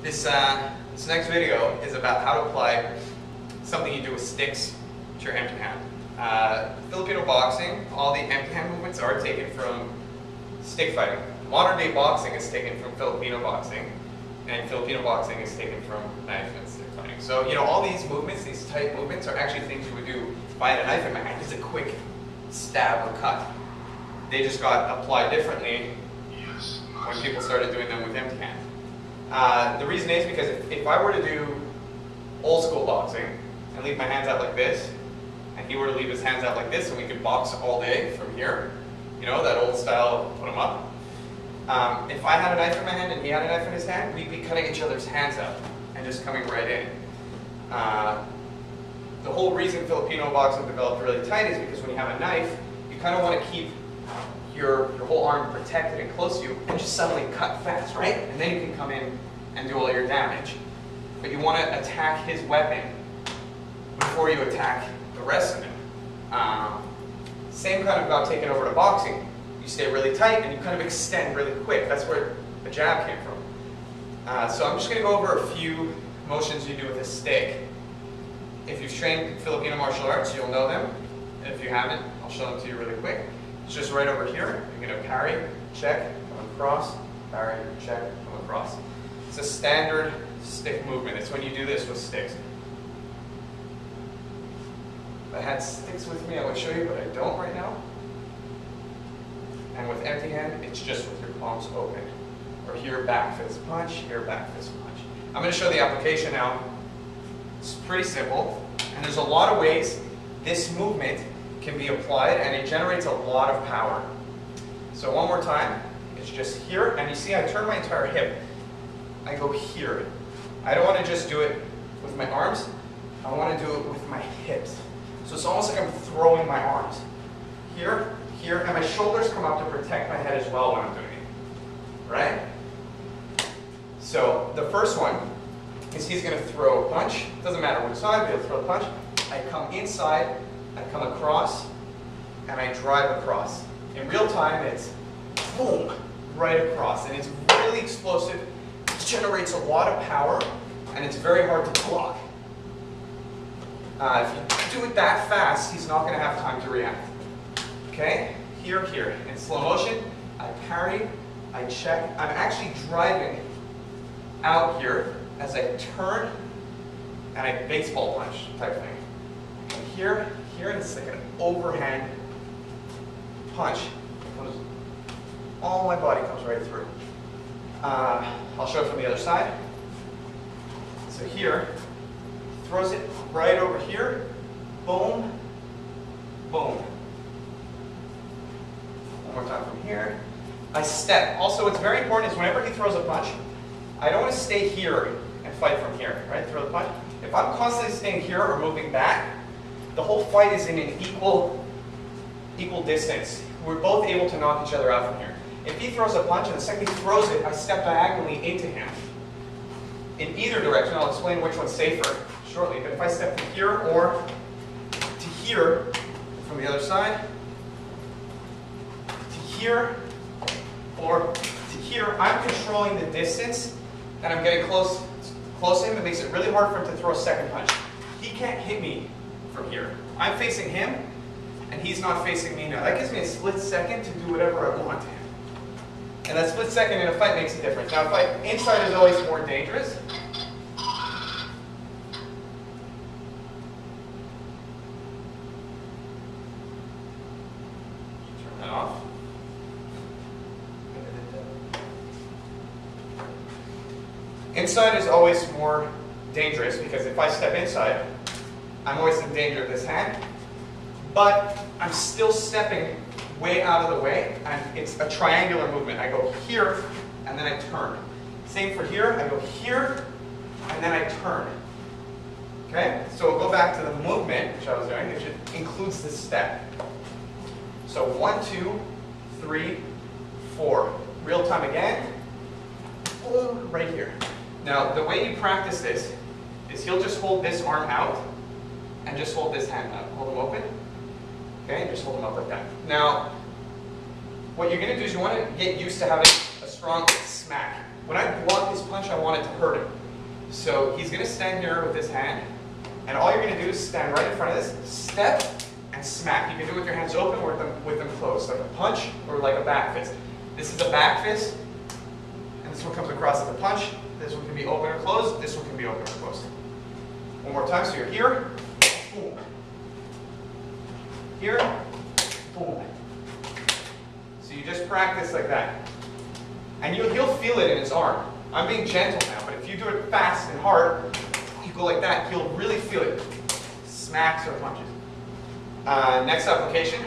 This next video is about how to apply something you do with sticks to your empty hand. Filipino boxing, all the empty hand movements are taken from stick fighting. Modern day boxing is taken from Filipino boxing, and Filipino boxing is taken from knife and stick fighting. So, you know, all these movements, these tight movements, are actually things you would do if I had a knife in my hand. Just a quick stab or cut. They just got applied differently when people started doing them with empty hand. The reason is because if I were to do old school boxing and leave my hands out like this, and he were to leave his hands out like this, and we could box all day from here, you know, that old style, put them up. If I had a knife in my hand and he had a knife in his hand, we'd be cutting each other's hands up and just coming right in. The whole reason Filipino boxing developed really tight is because when you have a knife, you kind of want to keep your whole arm protected and close to you and just suddenly cut fast, right? And then you can come in and do all your damage. But you want to attack his weapon before you attack the rest of him. Same kind of got taken over to boxing. You stay really tight and you kind of extend really quick. That's where the jab came from. So I'm just going to go over a few motions you do with a stick. If you've trained Filipino martial arts, you'll know them. And if you haven't, I'll show them to you really quick. It's just right over here. You're going to parry, check, come across, parry, check, come across. It's a standard stick movement. It's when you do this with sticks. If I had sticks with me, I would show you, but I don't right now. And with empty hand, it's just with your palms open. Or here, back fist punch, here, back fist punch. I'm going to show the application now. It's pretty simple, and there's a lot of ways this movement can be applied, and it generates a lot of power. So one more time, it's just here, and you see I turn my entire hip. I go here. I don't want to just do it with my arms, I want to do it with my hips. So it's almost like I'm throwing my arms. Here, here, and my shoulders come up to protect my head as well when I'm doing it. Right? So the first one is he's going to throw a punch. It doesn't matter which side, but he'll throw a punch. I come inside, I come across, and I drive across. In real time, it's boom, right across. And it's really explosive. It generates a lot of power, and it's very hard to block. If you do it that fast, he's not going to have time to react. Okay? Here, here. In slow motion, I parry, I check. I'm actually driving out here as I turn, and I baseball punch type thing. And here, and it's like an overhand punch. All my body comes right through. I'll show it from the other side. So here, throws it right over here, boom, boom. One more time from here. I step. Also, what's very important is whenever he throws a punch, I don't want to stay here and fight from here, right? Throw the punch. If I'm constantly staying here or moving back, the whole fight is in an equal distance. We're both able to knock each other out from here. If he throws a punch and the second he throws it, I step diagonally into him. In either direction, I'll explain which one's safer shortly, but if I step to here or to here from the other side, to here or to here, I'm controlling the distance and I'm getting close to him. It makes it really hard for him to throw a second punch. He can't hit me from here. I'm facing him and he's not facing me now. That gives me a split second to do whatever I want to him. And that split second in a fight makes a difference. Now, inside is always more dangerous. Turn that off. Inside is always more dangerous because if I step inside, I'm always in danger of this hand, but I'm still stepping way out of the way, and it's a triangular movement. I go here, and then I turn. Same for here, I go here, and then I turn. Okay? So we'll go back to the movement, which I was doing, which includes this step. So 1, 2, 3, 4. Real time again. Boom, right here. Now, the way you practice this is he'll just hold this arm out, and just hold this hand out. Hold them open. Okay, and just hold them up like that. Now, what you're going to do is you want to get used to having a strong smack. When I block his punch, I want it to hurt him. So he's going to stand here with his hand, and all you're going to do is stand right in front of this, step, and smack. You can do it with your hands open or with them closed, like a punch or like a back fist. This is a back fist, and this one comes across as a punch. This one can be open or closed. This one can be open or closed. One more time, so you're here, boom. Here, boom. So you just practice like that. And he'll feel it in his arm. I'm being gentle now, but if you do it fast and hard, you go like that, he'll really feel it. Smacks or punches. Next application.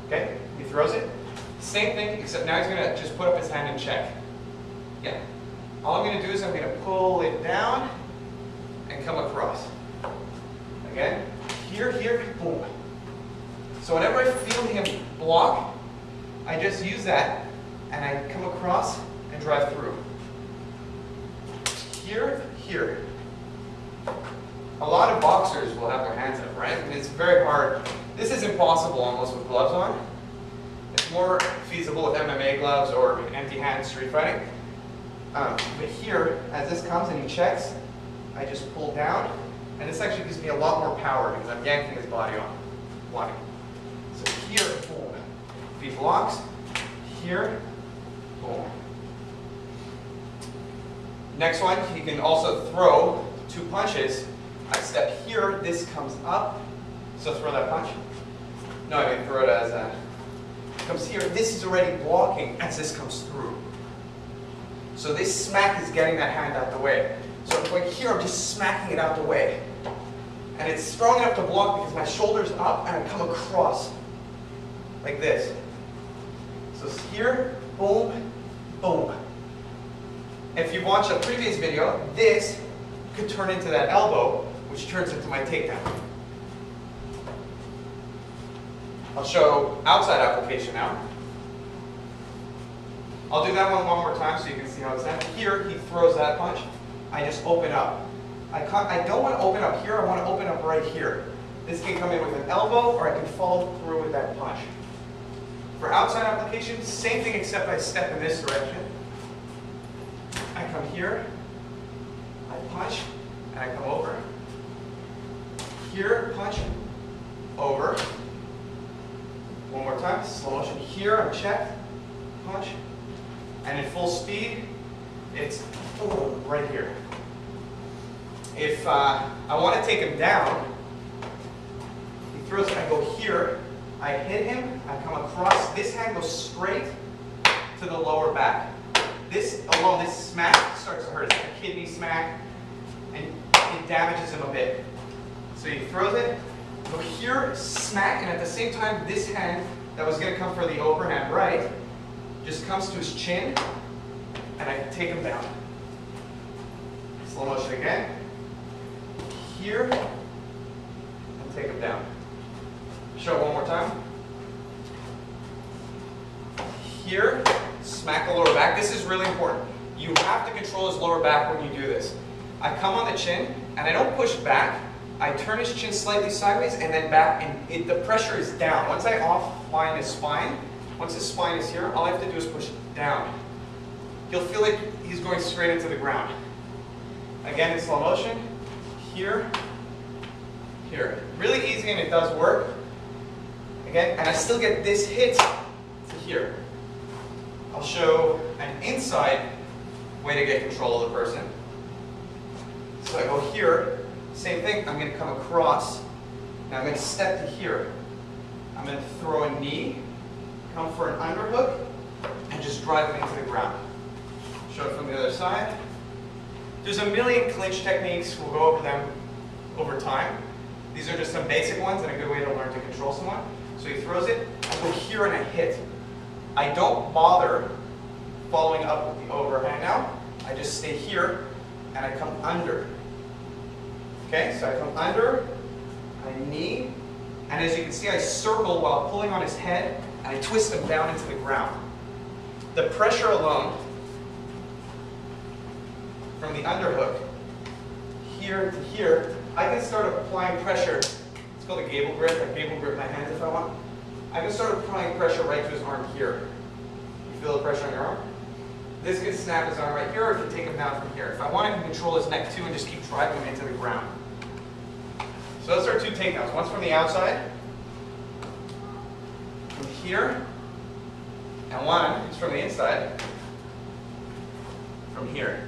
Okay, he throws it. Same thing, except now he's going to just put up his hand and check. Yeah. All I'm going to do is I'm going to pull it down and come across. Again, here, boom. So whenever I feel him block, I just use that and I come across and drive through. Here. A lot of boxers will have their hands up, right? And it's very hard. This is impossible almost with gloves on. It's more feasible with MMA gloves or empty hand street fighting. But here, as this comes and he checks, I just pull down, and this actually gives me a lot more power because I'm yanking his body on. Blocking. So here, boom. If he blocks, here, boom. Next one, he can also throw 2 punches. I step here, this comes up, so throw that punch. No, I mean throw it as a, it comes here, this is already blocking as this comes through. So this smack is getting that hand out the way. So I'm going here, I'm just smacking it out the way. And it's strong enough to block because my shoulder's up and I come across like this. So it's here, boom, boom. If you watched a previous video, this could turn into that elbow, which turns into my takedown. I'll show outside application now. I'll do that one more time so you can see how it's done. Here, he throws that punch. I just open up. I don't want to open up here, I want to open up right here. This can come in with an elbow, or I can follow through with that punch. For outside application, same thing except I step in this direction. I come here, I punch, and I come over. Here, punch, over. One more time, slow motion. Here, I'm checked, punch, and in full speed, it's boom, right here. If I want to take him down, he throws it, I go here, I hit him, I come across, this hand goes straight to the lower back. This alone, this smack starts to hurt. It's like a kidney smack, and it damages him a bit. So he throws it, go here, smack, and at the same time, this hand that was going to come for the overhand right just comes to his chin, and I take him down. Slow motion again. Here, and take him down. Show it one more time. Here, smack the lower back. This is really important. You have to control his lower back when you do this. I come on the chin, and I don't push back. I turn his chin slightly sideways and then back, and the pressure is down. Once I offline his spine, once his spine is here, all I have to do is push down. He'll feel like he's going straight into the ground. Again, in slow motion. Here, here. Really easy, and it does work. Again, and I still get this hit to here. I'll show an inside way to get control of the person. So I go here, same thing, I'm going to come across. Now I'm going to step to here. I'm going to throw a knee, come for an underhook, and just drive it into the ground. Show it from the other side. There's a million clinch techniques. We'll go over them over time. These are just some basic ones and a good way to learn to control someone. So he throws it, I go here and I hit. I don't bother following up with the overhand now. I just stay here and I come under. Okay, so I come under, I knee, and as you can see I circle while pulling on his head and I twist him down into the ground. The pressure alone from the underhook here to here, I can start applying pressure. It's called a gable grip. I gable grip my hands if I want. I can start applying pressure right to his arm here. feel the pressure on your arm? This can snap his arm right here, or it can take him down from here. If I want, I can control his neck too and just keep driving him into the ground. So those are two takedowns. One's from the outside, from here, and one is from the inside, from here.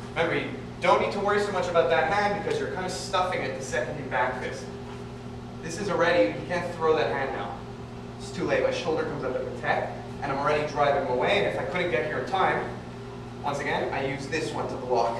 Remember, you don't need to worry so much about that hand because you're kind of stuffing it the second you back fist. This is already, you can't throw that hand now. It's too late. My shoulder comes up to protect, and I'm already driving him away, and if I couldn't get here in time, once again, I use this one to block.